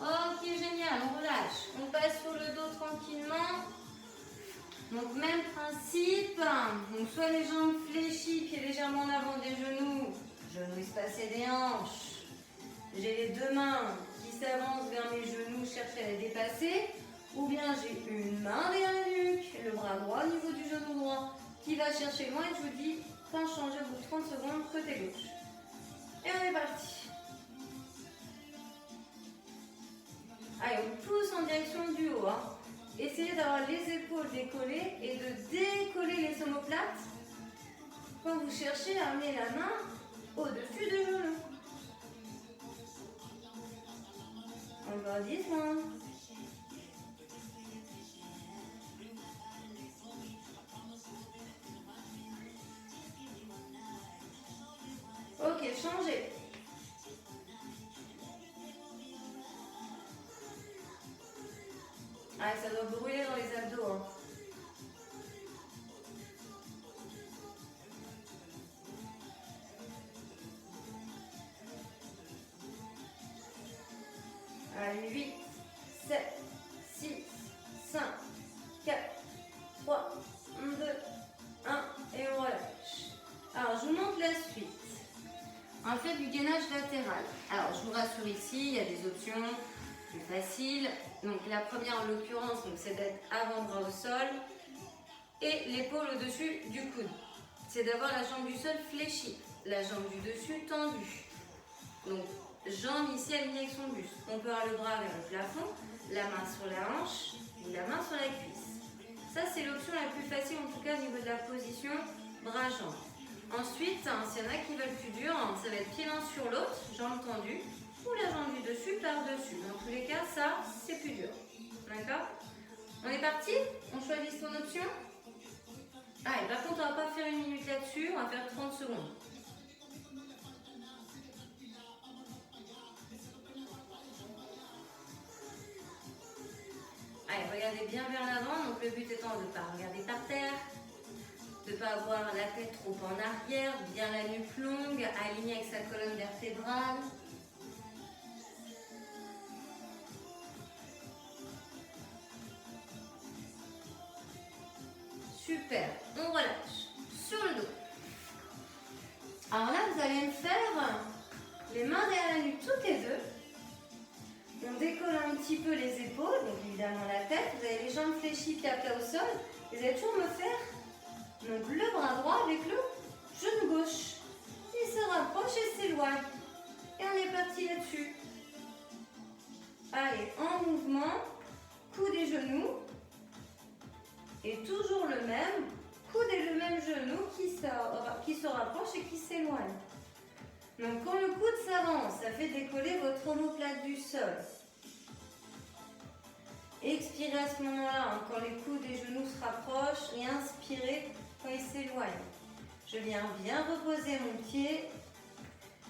Ok, génial, on relâche. On passe sur le dos tranquillement. Donc même principe. Donc soit les jambes fléchies, pieds légèrement en avant des genoux, genoux espacés des hanches. J'ai les deux mains qui s'avancent vers mes genoux, cherchent à les dépasser. Ou bien j'ai une main derrière la nuque, le bras droit au niveau du genou droit qui va chercher loin. Et je vous dis, quand changer au bout de 30 secondes, côté gauche. Et on est parti. Allez, on pousse en direction du haut. Essayez d'avoir les épaules décollées et de décoller les omoplates quand vous cherchez à amener la main au-dessus du genou. Encore 10 secondes. Ok, changez. Ah, ça doit brûler dans les abdos. Allez, 8, 7, 6, 5, 4, 3, 2, 1 et on relâche. Alors, je vous montre la suite. On fait du gainage latéral. Alors, je vous rassure ici, il y a des options plus faciles. Donc, la première en l'occurrence, c'est d'être avant-bras au sol et l'épaule au-dessus du coude. C'est d'avoir la jambe du sol fléchie, la jambe du dessus tendue. Donc, jambe ici alignée avec son buste. On peut avoir le bras vers le plafond, la main sur la hanche ou la main sur la cuisse. Ça, c'est l'option la plus facile, en tout cas au niveau de la position bras-jambe. Ensuite, s'il y en a qui veulent plus dur, ça va être pied l'un sur l'autre, jambe tendue, ou la jambe du dessus par-dessus. Dans tous les cas, ça, c'est plus dur. D'accord? On est parti? On choisit son option? Allez, par contre, on ne va pas faire 1 minute là-dessus, on va faire 30 secondes. Allez, regardez bien vers l'avant. Donc, le but étant de ne pas regarder par terre, de ne pas avoir la tête trop en arrière, bien la nuque longue, alignée avec sa colonne vertébrale. Super, on relâche sur le dos. Alors là, vous allez me faire les mains derrière la nuque toutes les deux. On décolle un petit peu les épaules, donc évidemment la tête. Vous avez les jambes fléchies, pieds à plat au sol. Vous allez toujours me faire donc, le bras droit avec le genou gauche. Il se rapproche et s'éloigne. Et on est parti là-dessus. Allez, en mouvement, coude et genou. Et toujours le même, coude et le même genou qui se rapproche et qui s'éloigne. Donc quand le coude s'avance, ça fait décoller votre omoplate du sol. Expirez à ce moment-là, quand les coudes et genoux se rapprochent, et inspirez quand ils s'éloignent. Je viens bien reposer mon pied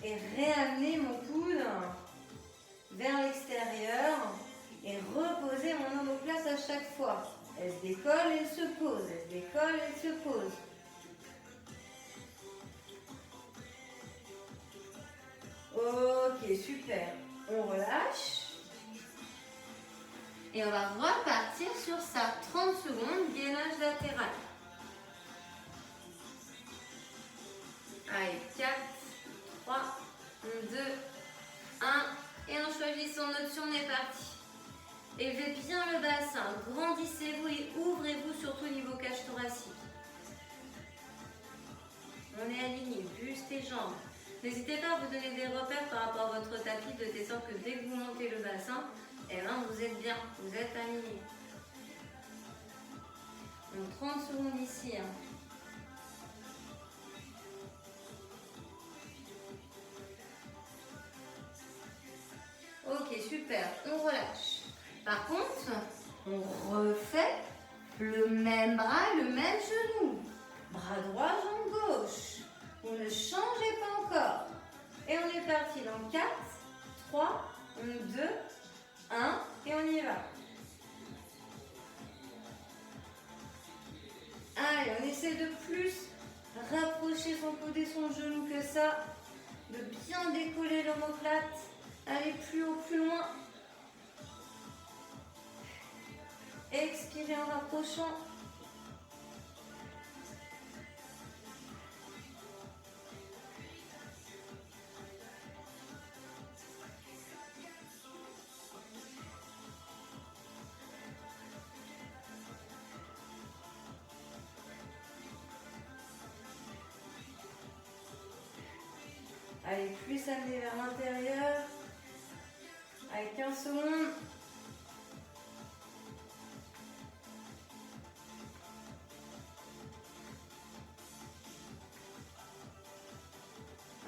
et réamener mon coude vers l'extérieur et reposer mon omoplate à chaque fois. Elle se décolle, elle se pose, elle se décolle, elle se pose. Ok, super. On relâche. Et on va repartir sur ça. 30 secondes, gainage latéral. Allez, 4, 3, 2, 1. Et on choisit son option, on est parti. Élevez bien le bassin, grandissez-vous et ouvrez-vous surtout au niveau cage thoracique. On est aligné, buste et jambes. N'hésitez pas à vous donner des repères par rapport à votre tapis de telle sorte que dès que vous montez le bassin, eh ben, vous êtes bien, vous êtes aligné. Donc 30 secondes ici. Ok, super, on relâche. Par contre, on refait le même bras et le même genou. Bras droit, jambe gauche. Vous ne changez pas encore. Et on est parti dans 4, 3, 2, 1 et on y va. Allez, on essaie de plus rapprocher son coude et son genou que ça. De bien décoller l'omoplate. Allez plus haut, plus loin. Expirez en rapprochant. Allez, plus amener vers l'intérieur. Allez, 15 secondes.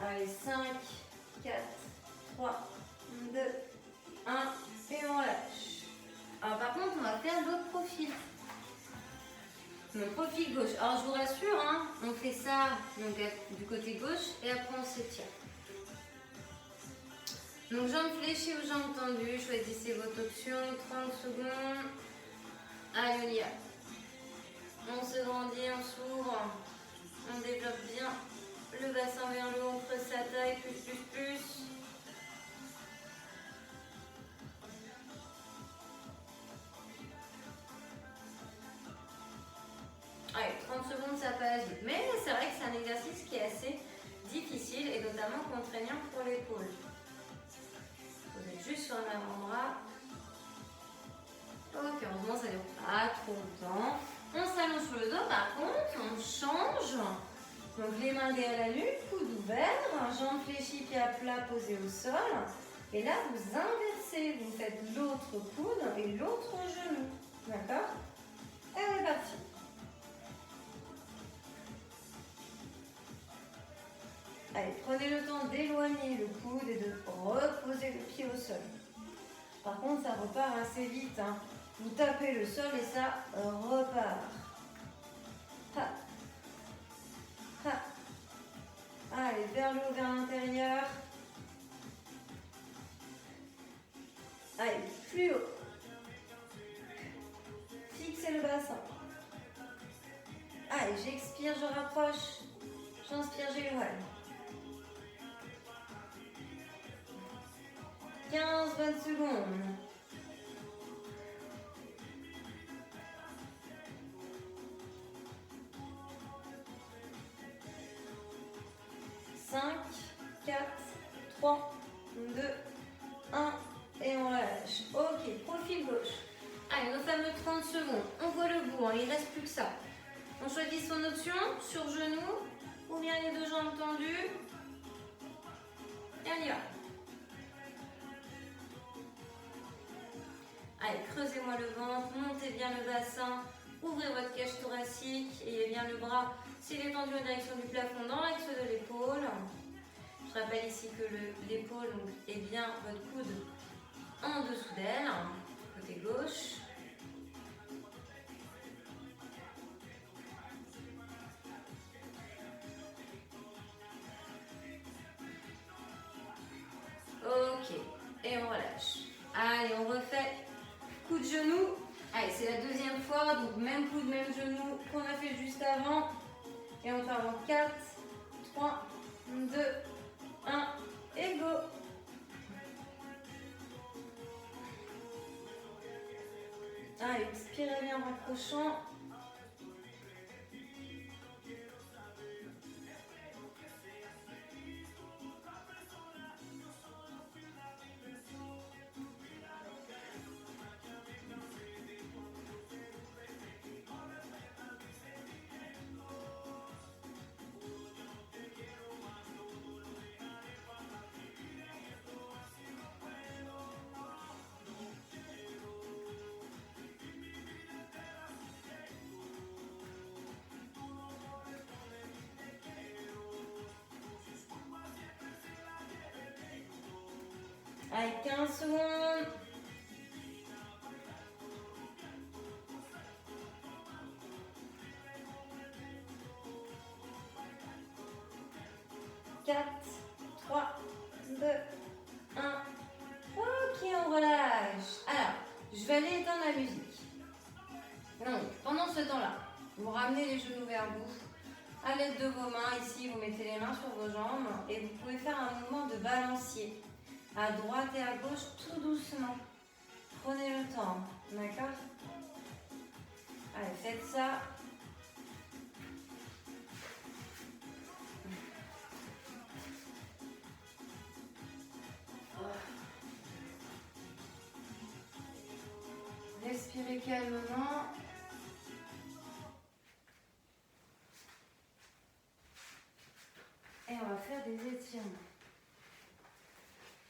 Allez, 5, 4, 3, 2, 1 et on lâche. Alors par contre, on va faire l'autre profil. Le profil gauche. Alors je vous rassure, hein, on fait ça donc, du côté gauche et après on s'étire. Donc jambes fléchies ou jambes tendues, choisissez votre option, 30 secondes. Allez, on y va. On se grandit, on s'ouvre, on développe bien le bassin vers le haut, on creuse sa taille, plus. Allez, 30 secondes, ça passe vite. Mais c'est vrai que c'est un exercice qui est assez difficile et notamment contraignant pour l'épaule. Vous êtes juste sur un avant-bras. Ok, heureusement ça ne dure pas trop longtemps. On s'allonge sur le dos, par contre, on change. Donc les mains derrière la nuque, coude ouvert, jambes fléchies, pieds à plat posés au sol. Et là, vous inversez, vous faites l'autre coude et l'autre genou. D'accord? Et on est parti. Allez, prenez le temps d'éloigner le coude et de reposer le pied au sol. Par contre, ça repart assez vite. Hein. Vous tapez le sol et ça repart. Ha. Ha. Allez, vers le haut, vers l'intérieur. Allez, plus haut. Fixez le bassin. Allez, j'expire, je rapproche. J'inspire, j'éloigne. 15-20 secondes. Cinq, 4, 3, 2, 1 et on relâche. Ok, profil gauche. Allez, nos fameux 30 secondes. On voit le bout, hein, il ne reste plus que ça. On choisit son option, sur genou, ou bien les deux jambes tendues. Et on y va. Allez, creusez-moi le ventre, montez bien le bassin, ouvrez votre cage thoracique, ayez bien le bras s'il est tendu en direction du plafond dans l'axe de l'épaule. Je rappelle ici que l'épaule est bien votre coude en dessous d'elle, côté gauche. et on relâche. Allez, on refait coup de genou. Allez, c'est la deuxième fois, donc même coude, même genou qu'on a fait juste avant. Et on part en 4, 3, 2, 1 et go. Allez, expirez bien en rapprochant. Allez, 15 secondes. Quatre, 3, 2, 1. Ok, on relâche. Alors, je vais aller éteindre la musique. Donc, pendant ce temps-là, vous ramenez les genoux vers vous. À l'aide de vos mains, ici, vous mettez les mains sur vos jambes et vous pouvez faire un mouvement de balancier. À droite et à gauche, tout doucement. Prenez le temps, d'accord? Allez, faites ça. Respirez calmement. Et on va faire des étirements.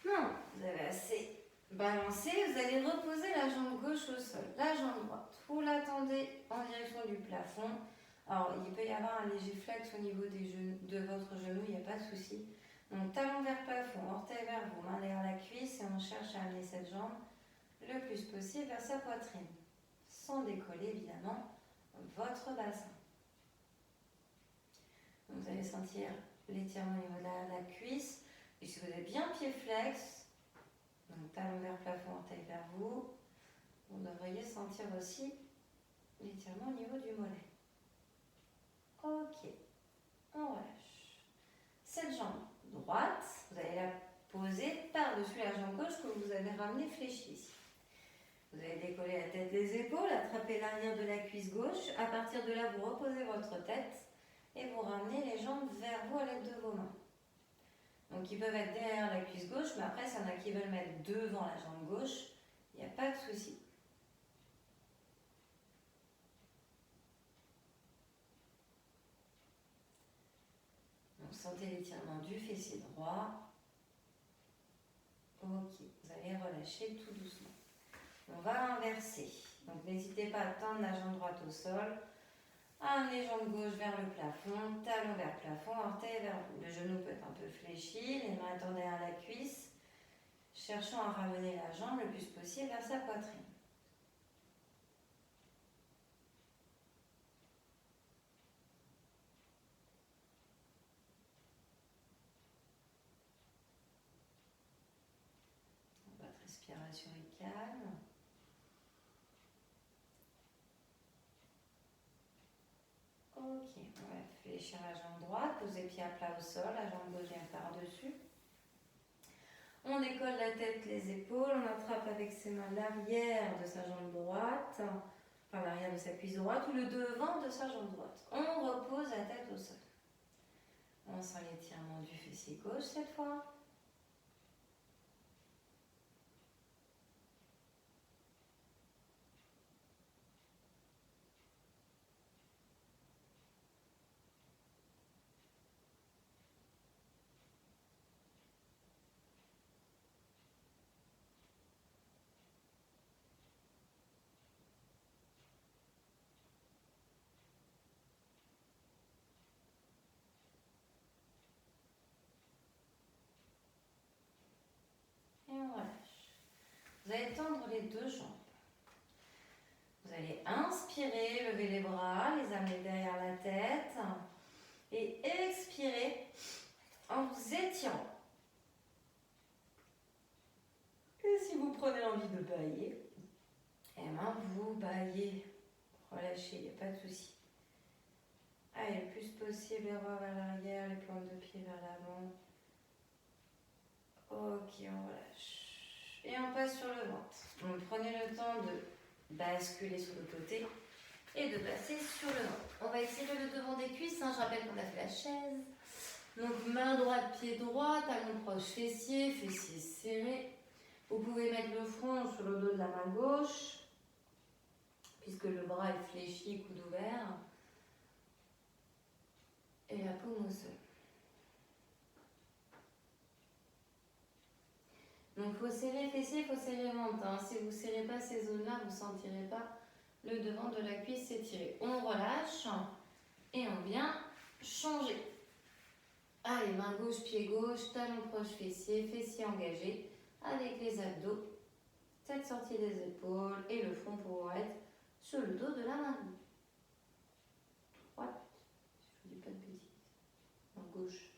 Non, vous avez assez balancé. Vous allez reposer la jambe gauche au sol, la jambe droite. Vous l'attendez en direction du plafond. Alors, il peut y avoir un léger flex au niveau des genoux, de votre genou, il n'y a pas de souci. Donc, talon vers plafond, orteil vers vous, main derrière la cuisse et on cherche à amener cette jambe le plus possible vers sa poitrine. Sans décoller, évidemment, votre bassin. Donc, vous allez sentir l'étirement au niveau de la cuisse. Et si vous avez bien pied flex, donc talon vers plafond, orteil vers vous, vous devriez sentir aussi l'étirement au niveau du mollet. Ok, on relâche. Cette jambe droite, vous allez la poser par-dessus la jambe gauche que vous avez ramenée fléchie ici. Vous allez décoller la tête, les épaules, attraper l'arrière de la cuisse gauche. À partir de là, vous reposez votre tête et vous ramenez les jambes vers vous à l'aide de vos mains. Donc ils peuvent être derrière la cuisse gauche, mais après, s'il y en a qui veulent mettre devant la jambe gauche, il n'y a pas de souci. Donc sentez l'étirement du fessier droit. Ok, vous allez relâcher tout doucement. On va inverser. Donc n'hésitez pas à tendre la jambe droite au sol. Amenez jambe gauche vers le plafond, talon vers plafond, orteil vers vous. Le genou peut être un peu fléchi, les mains étant derrière la cuisse. Cherchons à ramener la jambe le plus possible vers sa poitrine. Votre respiration est calme. Ok, on va fléchir la jambe droite, poser pied à plat au sol, la jambe gauche vient par-dessus. On décolle la tête, les épaules, on attrape avec ses mains l'arrière de sa jambe droite, par l'arrière de sa cuisse droite ou le devant de sa jambe droite. On repose la tête au sol. On sent l'étirement du fessier gauche cette fois. Et on relâche. Vous allez tendre les deux jambes. Vous allez inspirer, lever les bras, les amener derrière la tête. Et expirer en vous étirant. de bailler, et bien vous baillez. Relâchez, il n'y a pas de souci. Allez, le plus possible, les bras vers l'arrière, les plantes de pied vers l'avant. Ok, on relâche. Et on passe sur le ventre. Donc prenez le temps de basculer sur le côté et de passer sur le ventre. On va étirer le devant des cuisses. Je rappelle qu'on a fait la chaise. Donc main droite, pied droit, talon proche, fessier, fessier serré. Vous pouvez mettre le front sur le dos de la main gauche, puisque le bras est fléchi, coude ouvert. Et la paume au sol. Donc il faut serrer les fessiers, il faut serrer le ventre. Hein. Si vous ne serrez pas ces zones-là, vous ne sentirez pas le devant de la cuisse s'étirer. On relâche et on vient changer. Allez, main gauche, pied gauche, talon proche, fessier, fessier engagé avec les abdos, tête sortie des épaules et le front pour être sur le dos de la main droite. Je ne dis pas de bêtises. Main gauche.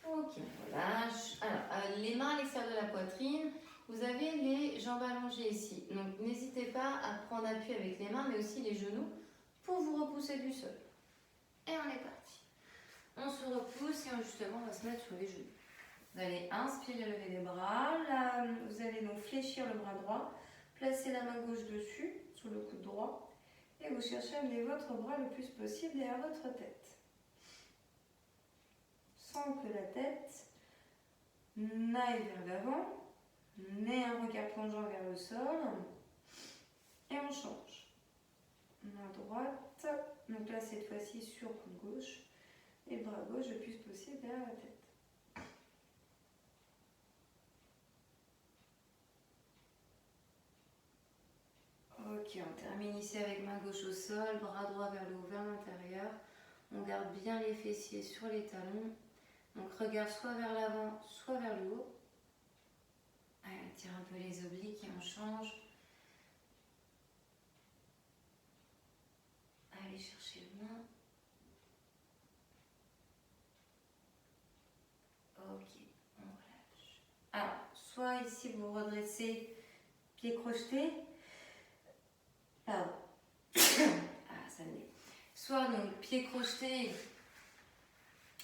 Ok, on relâche. Alors, les mains à l'extérieur de la poitrine. Vous avez les jambes allongées ici. Donc, n'hésitez pas à prendre appui avec les mains, mais aussi les genoux pour vous repousser du sol. Et on est parti. On se repousse et justement, on va se mettre sur les genoux. Vous allez inspirer, lever les bras. Là, vous allez donc fléchir le bras droit. Placez la main gauche dessus, sur le coude droit. Et vous cherchez à amener votre bras le plus possible derrière votre tête. Sans que la tête n'aille vers l'avant, n'ait un regard plongeant vers le sol. Et on change. Main droite, donc là cette fois-ci sur coude gauche. Et le bras gauche le plus possible derrière la tête. Ok, on termine ici avec main gauche au sol, bras droit vers le haut, vers l'intérieur. On garde bien les fessiers sur les talons. Donc regard soit vers l'avant, soit vers le haut. Allez, on tire un peu les obliques et on change. Allez chercher loin. Ok, on relâche. Alors, soit ici vous redressez, pieds crochetés. Pardon. Ah, ça me dit. Soit donc pieds crochetés.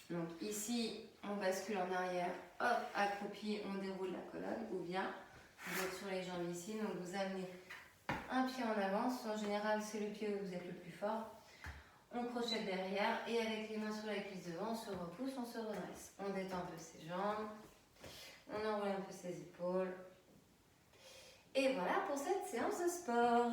Donc ici, on bascule en arrière. Hop, accroupi, on déroule la colonne. Ou bien, vous êtes sur les jambes ici. Donc vous amenez un pied en avance. En général, c'est le pied où vous êtes le plus fort. On crochette derrière et avec les mains sur la cuisse devant, on se repousse, on se redresse. On détend un peu ses jambes. On enroule un peu ses épaules. Et voilà pour cette séance de sport.